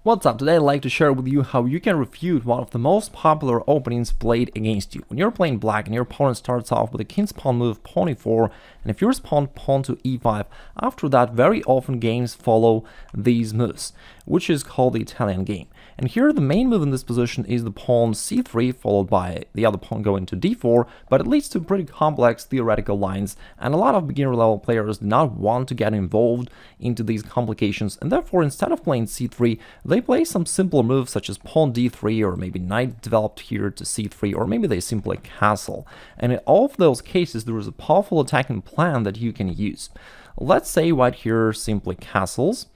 What's up? Today I'd like to share with you how you can refute one of the most popular openings played against you. When you're playing black and your opponent starts off with a king's pawn move pawn e4, and if you respond pawn to e5, after that very often games follow these moves, which is called the Italian game. And here the main move in this position is the pawn c3 followed by the other pawn going to d4, but it leads to pretty complex theoretical lines, and a lot of beginner level players do not want to get involved into these complications, and therefore instead of playing c3, they play some simpler moves such as pawn d3, or maybe knight developed here to c3, or maybe they simply castle. And in all of those cases there is a powerful attacking plan that you can use. Let's say white here simply castles,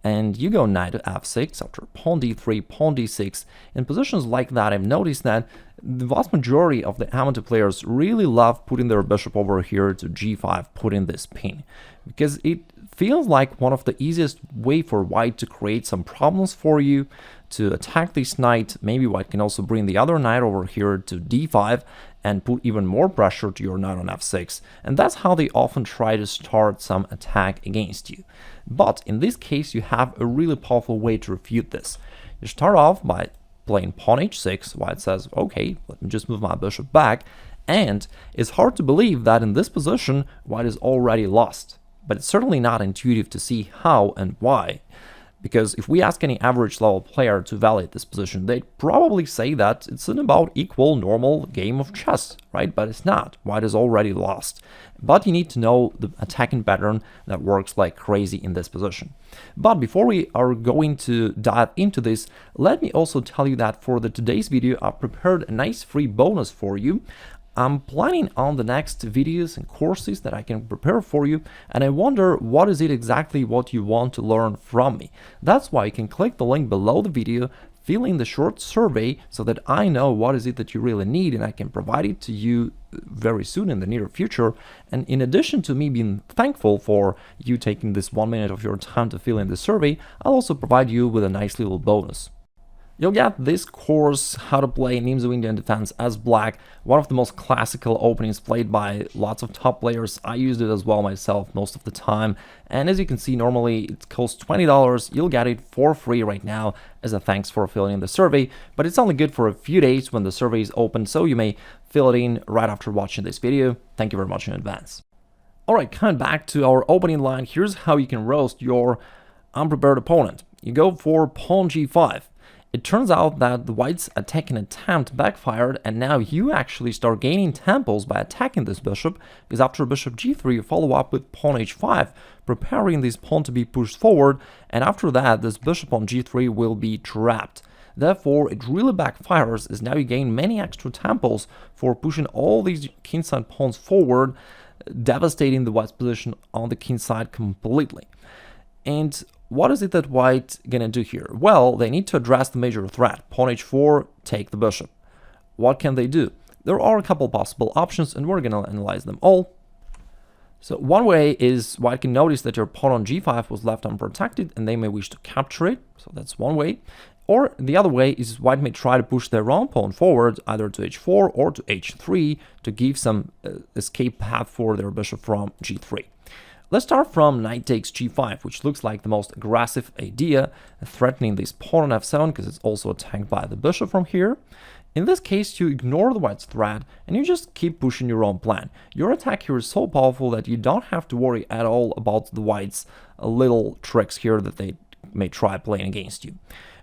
and you go knight to f6 after pawn d3, pawn d6. In positions like that, I've noticed that the vast majority of the amateur players really love putting their bishop over here to g5, putting this pin, because it feels like one of the easiest way for white to create some problems for you, to attack this knight. Maybe white can also bring the other knight over here to d5 and put even more pressure to your knight on f6, and that's how they often try to start some attack against you. But in this case you have a really powerful way to refute this. You start off by playing pawn h6, white says, okay, let me just move my bishop back, and it's hard to believe that in this position white is already lost. But it's certainly not intuitive to see how and why, because if we ask any average level player to evaluate this position, they'd probably say that it's an about equal normal game of chess, right? But it's not. White is already lost. But you need to know the attacking pattern that works like crazy in this position. But before we are going to dive into this, let me also tell you that for today's video, I've prepared a nice free bonus for you. I'm planning on the next videos and courses that I can prepare for you, and I wonder what is it exactly what you want to learn from me. That's why you can click the link below the video, fill in the short survey so that I know what is it that you really need, and I can provide it to you very soon in the near future. And in addition to me being thankful for you taking this 1 minute of your time to fill in the survey, I'll also provide you with a nice little bonus. You'll get this course, how to play Nimzo Indian defense as black, one of the most classical openings played by lots of top players. I used it as well myself most of the time, and as you can see, normally it costs $20. You'll get it for free right now as a thanks for filling in the survey, but it's only good for a few days when the survey is open, so you may fill it in right after watching this video. Thank you very much in advance. Alright, coming back to our opening line, here's how you can roast your unprepared opponent. You go for pawn g5. It turns out that the white's attacking attempt backfired, and now you actually start gaining tempos by attacking this bishop, because after bishop g3 you follow up with pawn h5, preparing this pawn to be pushed forward, and after that this bishop on g3 will be trapped. Therefore it really backfires, as now you gain many extra tempos for pushing all these kingside pawns forward, devastating the white's position on the kingside completely. And what is it that white gonna do here? Well, they need to address the major threat. Pawn h4, take the bishop. What can they do? There are a couple possible options, and we're gonna analyze them all. So one way is white can notice that your pawn on g5 was left unprotected, and they may wish to capture it. So that's one way. Or the other way is white may try to push their own pawn forward, either to h4 or to h3, to give some escape path for their bishop from g3. Let's start from knight takes g5, which looks like the most aggressive idea, threatening this pawn on f7 because it's also attacked by the bishop from here. In this case, you ignore the white's threat and you just keep pushing your own plan. Your attack here is so powerful that you don't have to worry at all about the white's little tricks here that they may try playing against you.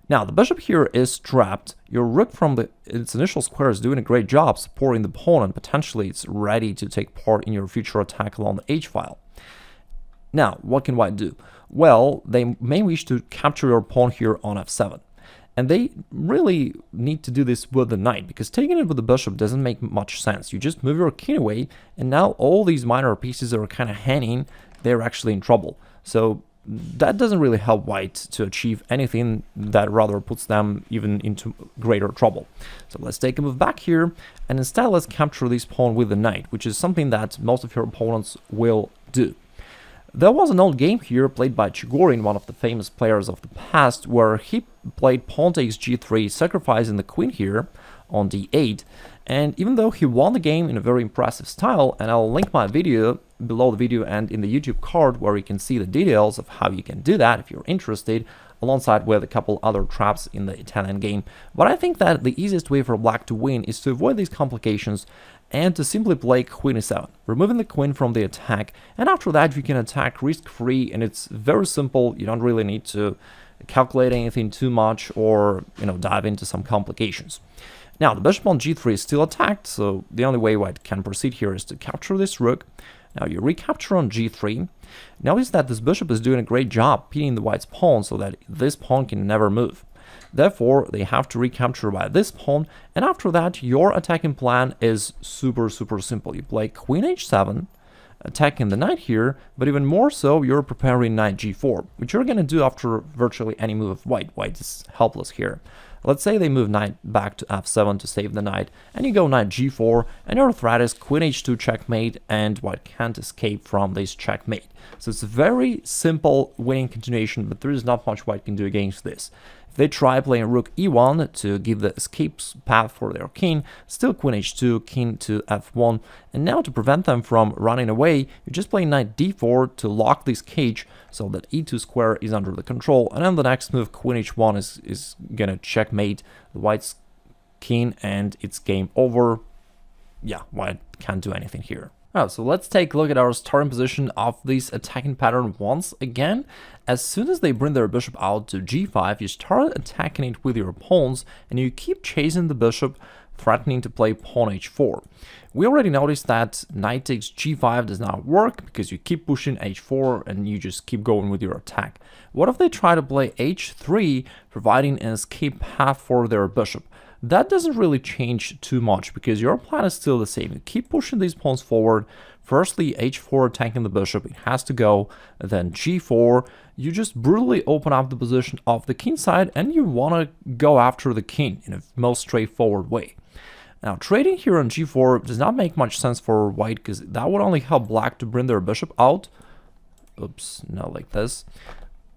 Now, the bishop here is trapped. Your rook from its initial square is doing a great job supporting the pawn, and potentially it's ready to take part in your future attack along the h-file. Now, what can white do? Well, they may wish to capture your pawn here on f7. And they really need to do this with the knight, because taking it with the bishop doesn't make much sense. You just move your king away, and now all these minor pieces that are kind of hanging, they're actually in trouble. So that doesn't really help white to achieve anything, that rather puts them even into greater trouble. So let's take a move back here, and instead let's capture this pawn with the knight, which is something that most of your opponents will do. There was an old game here played by Chigorin, one of the famous players of the past, where he played pawn takes g3, sacrificing the queen here on d8, and even though he won the game in a very impressive style, and I'll link my video below the video and in the YouTube card where you can see the details of how you can do that if you're interested, alongside with a couple other traps in the Italian game. But I think that the easiest way for black to win is to avoid these complications and to simply play queen e7, removing the queen from the attack, and after that you can attack risk-free, and it's very simple. You don't really need to calculate anything too much or, dive into some complications. Now, the bishop on g3 is still attacked, so the only way white can proceed here is to capture this rook. Now you recapture on g3. Notice that this bishop is doing a great job pinning the white's pawn so that this pawn can never move. Therefore, they have to recapture by this pawn, and after that, your attacking plan is super simple. You play queen h7, attacking the knight here, but even more so, you're preparing knight g4, which you're going to do after virtually any move of white. White is helpless here. Let's say they move knight back to f7 to save the knight, and you go knight g4, and your threat is queen h2 checkmate, and white can't escape from this checkmate. So it's a very simple winning continuation, but there is not much white can do against this. If they try playing rook e1 to give the escape path for their king, still queen h2, king to f1, and now to prevent them from running away, you just play knight d4 to lock this cage so that e2 square is under the control, and then the next move queen h1 is gonna checkmate the white's king, and it's game over. Yeah, white can't do anything here. Alright, so let's take a look at our starting position of this attacking pattern once again. As soon as they bring their bishop out to g5, you start attacking it with your pawns, and you keep chasing the bishop, threatening to play pawn h4. We already noticed that knight takes g5 does not work because you keep pushing h4 and you just keep going with your attack. What if they try to play h3, providing an escape path for their bishop? That doesn't really change too much because your plan is still the same. You keep pushing these pawns forward. Firstly, h4 attacking the bishop, it has to go. Then g4, you just brutally open up the position of the king side, and you want to go after the king in a most straightforward way. Now, trading here on g4 does not make much sense for white because that would only help black to bring their bishop out. Oops, not like this.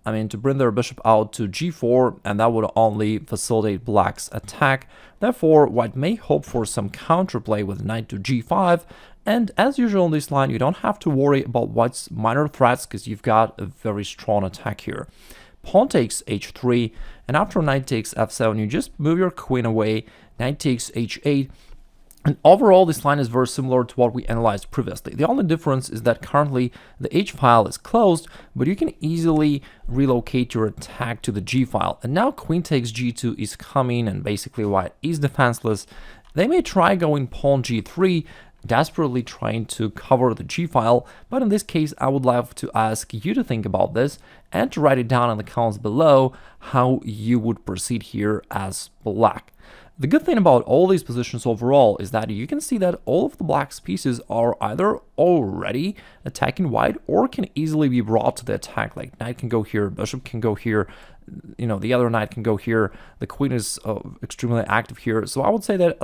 To bring their bishop out to g4, and that would only facilitate black's attack. Therefore, white may hope for some counterplay with knight to g5, and as usual on this line, you don't have to worry about white's minor threats because you've got a very strong attack here. Pawn takes h3, and after knight takes f7, you just move your queen away, knight takes h8, and overall, this line is very similar to what we analyzed previously. The only difference is that currently the H file is closed, but you can easily relocate your attack to the G file. And now queen takes G2 is coming, and basically white is defenseless. They may try going pawn G3, desperately trying to cover the G file, but in this case, I would love to ask you to think about this and to write it down in the comments below how you would proceed here as black. The good thing about all these positions overall is that you can see that all of the black's pieces are either already attacking white or can easily be brought to the attack. Like knight can go here, bishop can go here, the other knight can go here, the queen is extremely active here. So I would say that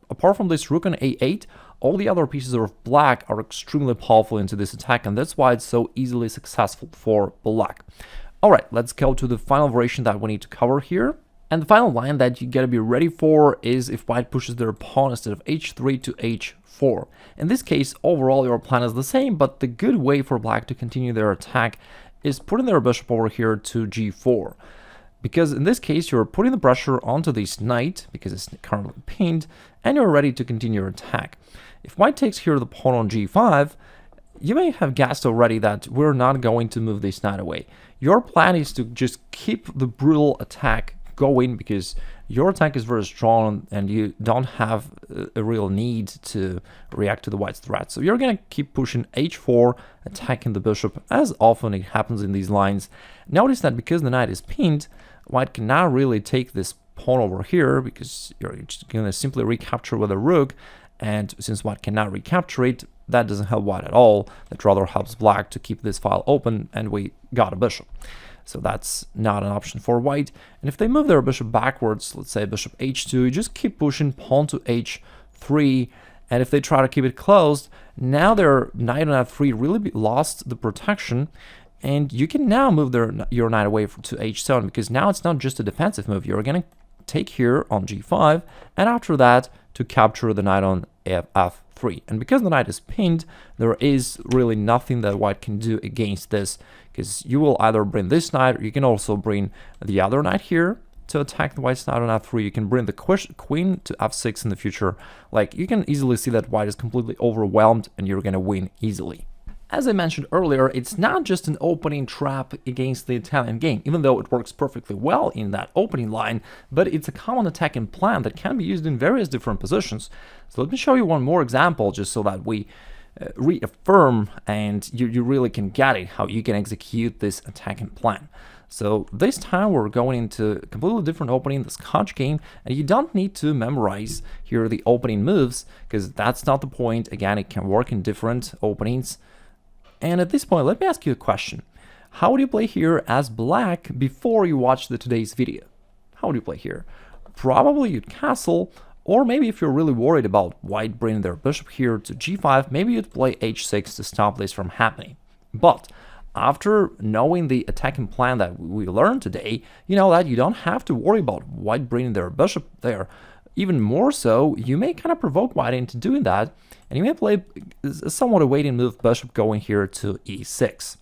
apart from this rook on a8, all the other pieces of black are extremely powerful into this attack, and that's why it's so easily successful for black. Alright, let's go to the final variation that we need to cover here. And the final line that you gotta be ready for is if white pushes their pawn instead of h3 to h4. In this case, overall your plan is the same, but the good way for black to continue their attack is putting their bishop over here to g4. Because in this case, you're putting the pressure onto this knight, because it's currently pinned, and you're ready to continue your attack. If white takes here the pawn on g5, you may have guessed already that we're not going to move this knight away. Your plan is to just keep the brutal attack going because your attack is very strong and you don't have a real need to react to the white's threat. So you're going to keep pushing h4, attacking the bishop as often it happens in these lines. Notice that because the knight is pinned, white cannot really take this pawn over here because you're just going to simply recapture with a rook, and since white cannot recapture it, that doesn't help white at all. That rather helps black to keep this file open, and we got a bishop. So that's not an option for white. And if they move their bishop backwards, let's say bishop h2, you just keep pushing pawn to h3. And if they try to keep it closed, now their knight on f3 really lost the protection. And you can now move your knight away to h7 because now it's not just a defensive move. You're going to take here on g5, and after that to capture the knight on f3. And because the knight is pinned, there is really nothing that white can do against this because you will either bring this knight, or you can also bring the other knight here to attack the white's knight on f3. You can bring the queen to f6 in the future. Like, you can easily see that white is completely overwhelmed and you're gonna win easily. As I mentioned earlier, it's not just an opening trap against the Italian game, even though it works perfectly well in that opening line, but it's a common attacking plan that can be used in various different positions. So let me show you one more example, just so that we reaffirm and you really can get it, how you can execute this attacking plan. So this time we're going into a completely different opening, the Scotch game, and you don't need to memorize here the opening moves, because that's not the point. Again, it can work in different openings. And at this point, let me ask you a question. How would you play here as black before you watch today's video? How would you play here? Probably you'd castle, or maybe if you're really worried about white bringing their bishop here to g5, maybe you'd play h6 to stop this from happening. But after knowing the attacking plan that we learned today, you know that you don't have to worry about white bringing their bishop there. Even more so, you may kind of provoke white into doing that, and you may play a somewhat a waiting move, bishop going here to e6.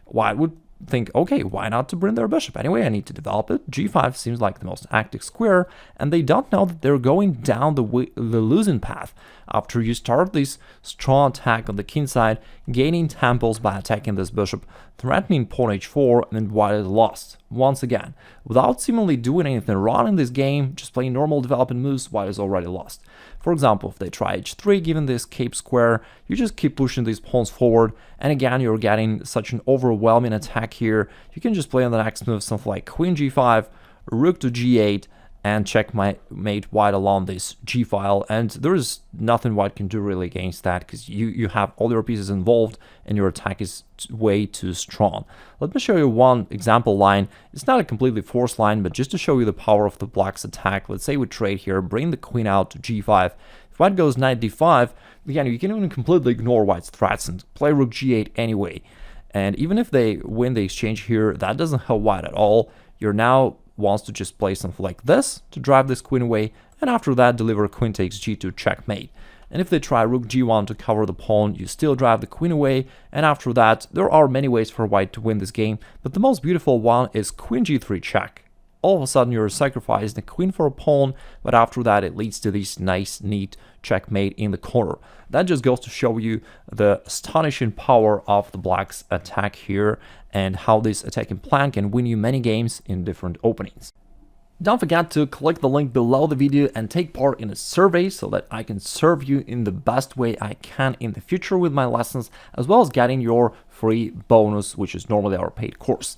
White would think, okay, why not to bring their bishop? Anyway, I need to develop it. g5 seems like the most active square, and they don't know that they're going down the losing path. After you start this strong attack on the king side, gaining temples by attacking this bishop, threatening pawn h4, and then white is lost. Once again, without seemingly doing anything wrong in this game, just playing normal development moves, white is already lost. For example, if they try h3, given this cape square, you just keep pushing these pawns forward, and again, you're getting such an overwhelming attack here. You can just play on the next move something like queen g5, rook to g8, and checkmate white along this g file, and there's nothing white can do really against that, because you have all your pieces involved and your attack is way too strong. Let me show you one example line. It's not a completely forced line, but just to show you the power of the black's attack. Let's say we trade here, bring the queen out to g5. If white goes knight d5, again, you can even completely ignore white's threats and play rook g8 anyway. And even if they win the exchange here, that doesn't help white at all. You're now wants to just play something like this to drive this queen away, and after that deliver queen takes g2 checkmate. And if they try rook g1 to cover the pawn, you still drive the queen away, and after that there are many ways for white to win this game, but the most beautiful one is queen g3 check. All of a sudden you're sacrificing the queen for a pawn, but after that it leads to this nice, neat checkmate in the corner. That just goes to show you the astonishing power of the black's attack here, and how this attacking plan can win you many games in different openings. Don't forget to click the link below the video and take part in a survey so that I can serve you in the best way I can in the future with my lessons, as well as getting your free bonus, which is normally our paid course.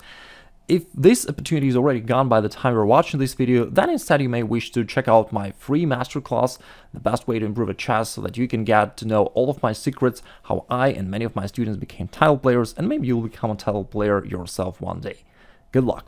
If this opportunity is already gone by the time you're watching this video, then instead you may wish to check out my free masterclass, the best way to improve at chess, so that you can get to know all of my secrets, how I and many of my students became title players, and maybe you'll become a title player yourself one day. Good luck!